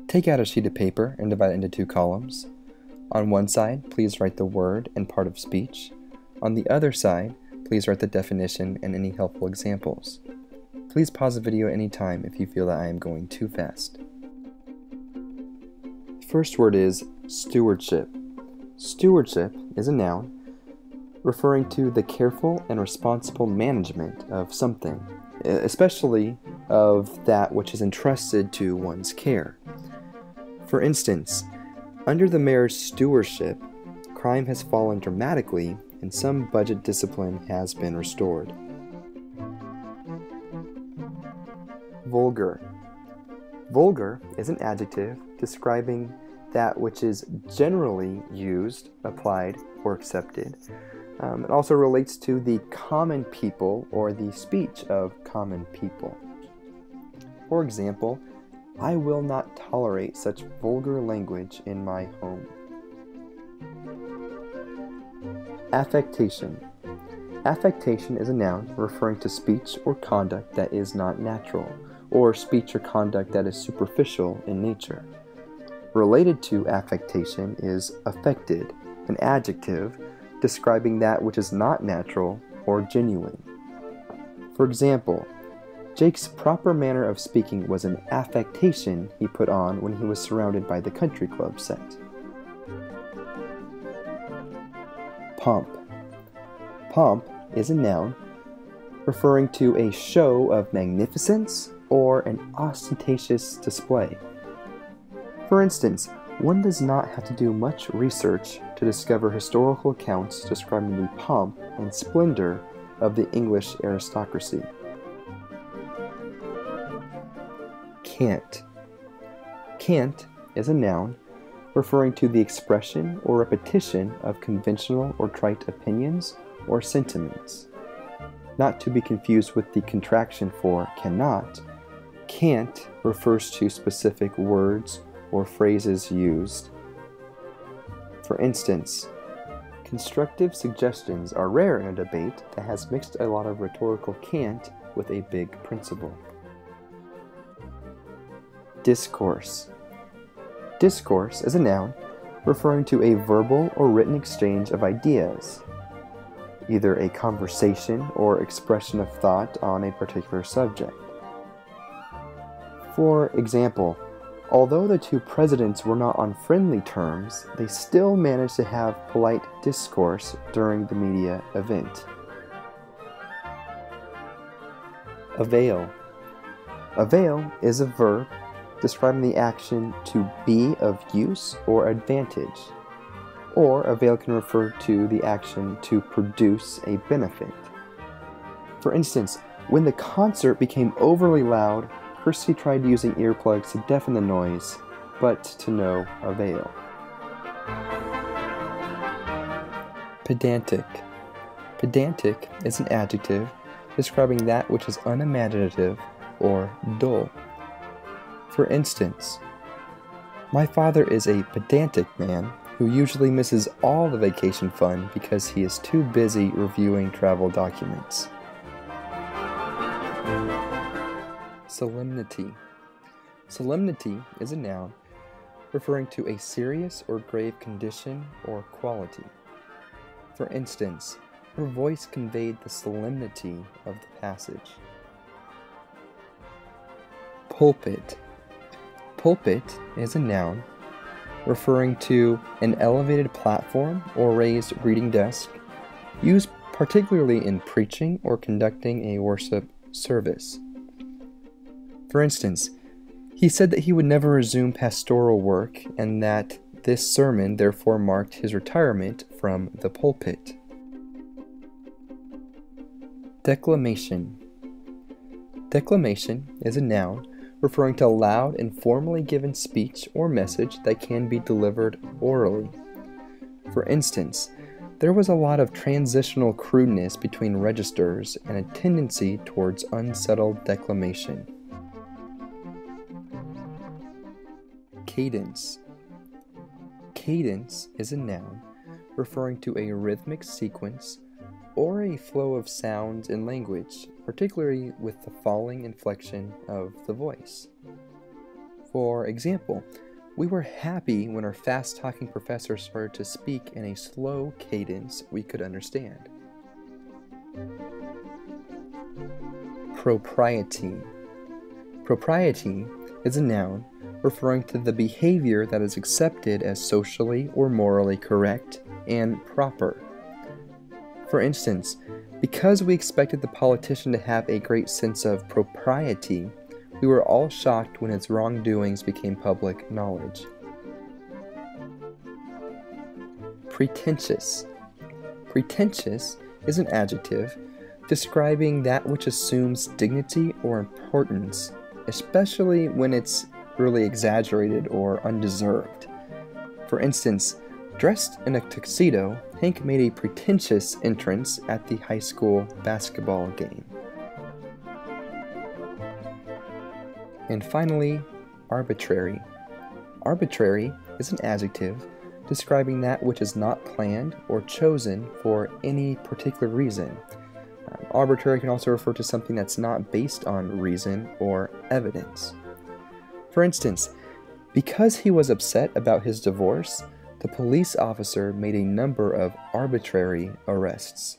Take out a sheet of paper and divide it into two columns. On one side, please write the word and part of speech. On the other side, please write the definition and any helpful examples. Please pause the video at any time if you feel that I am going too fast. The first word is stewardship. Stewardship is a noun referring to the careful and responsible management of something, especially of that which is entrusted to one's care. For instance, under the mayor's stewardship, crime has fallen dramatically and some budget discipline has been restored. Vulgar. Vulgar is an adjective describing that which is generally used, applied, or accepted. It also relates to the common people or the speech of common people. For example, I will not tolerate such vulgar language in my home. Affectation. Affectation is a noun referring to speech or conduct that is not natural, or speech or conduct that is superficial in nature. Related to affectation is affected, an adjective describing that which is not natural or genuine. For example, Jake's proper manner of speaking was an affectation he put on when he was surrounded by the country club set. Pomp. Pomp is a noun referring to a show of magnificence or an ostentatious display. For instance, one does not have to do much research to discover historical accounts describing the pomp and splendor of the English aristocracy. Cant. Cant is a noun referring to the expression or repetition of conventional or trite opinions or sentiments. Not to be confused with the contraction for cannot, cant refers to specific words or phrases used. For instance, constructive suggestions are rare in a debate that has mixed a lot of rhetorical cant with a big principle. Discourse. Discourse is a noun referring to a verbal or written exchange of ideas, either a conversation or expression of thought on a particular subject. For example, although the two presidents were not on friendly terms, they still managed to have polite discourse during the media event. Avail. Avail is a verb describing the action to be of use or advantage, or avail can refer to the action to produce a benefit. For instance, when the concert became overly loud, Kirsty tried using earplugs to deafen the noise, but to no avail. Pedantic. Pedantic is an adjective describing that which is unimaginative or dull. For instance, my father is a pedantic man who usually misses all the vacation fun because he is too busy reviewing travel documents. Solemnity. Solemnity is a noun referring to a serious or grave condition or quality. For instance, her voice conveyed the solemnity of the passage. Pulpit. Pulpit is a noun referring to an elevated platform or raised reading desk used particularly in preaching or conducting a worship service. For instance, he said that he would never resume pastoral work and that this sermon therefore marked his retirement from the pulpit. Declamation. Declamation is a noun referring to loud and formally given speech or message that can be delivered orally. For instance, there was a lot of transitional crudeness between registers and a tendency towards unsettled declamation. Cadence. Cadence is a noun referring to a rhythmic sequence or a flow of sounds in language, particularly with the falling inflection of the voice. For example, we were happy when our fast-talking professor started to speak in a slow cadence we could understand. Propriety. Propriety is a noun referring to the behavior that is accepted as socially or morally correct and proper. For instance, because we expected the politician to have a great sense of propriety, we were all shocked when his wrongdoings became public knowledge. Pretentious. Pretentious is an adjective describing that which assumes dignity or importance, especially when it's really exaggerated or undeserved. For instance, dressed in a tuxedo, Hank made a pretentious entrance at the high school basketball game. And finally, arbitrary. Arbitrary is an adjective describing that which is not planned or chosen for any particular reason. Arbitrary can also refer to something that's not based on reason or evidence. For instance, because he was upset about his divorce, the police officer made a number of arbitrary arrests.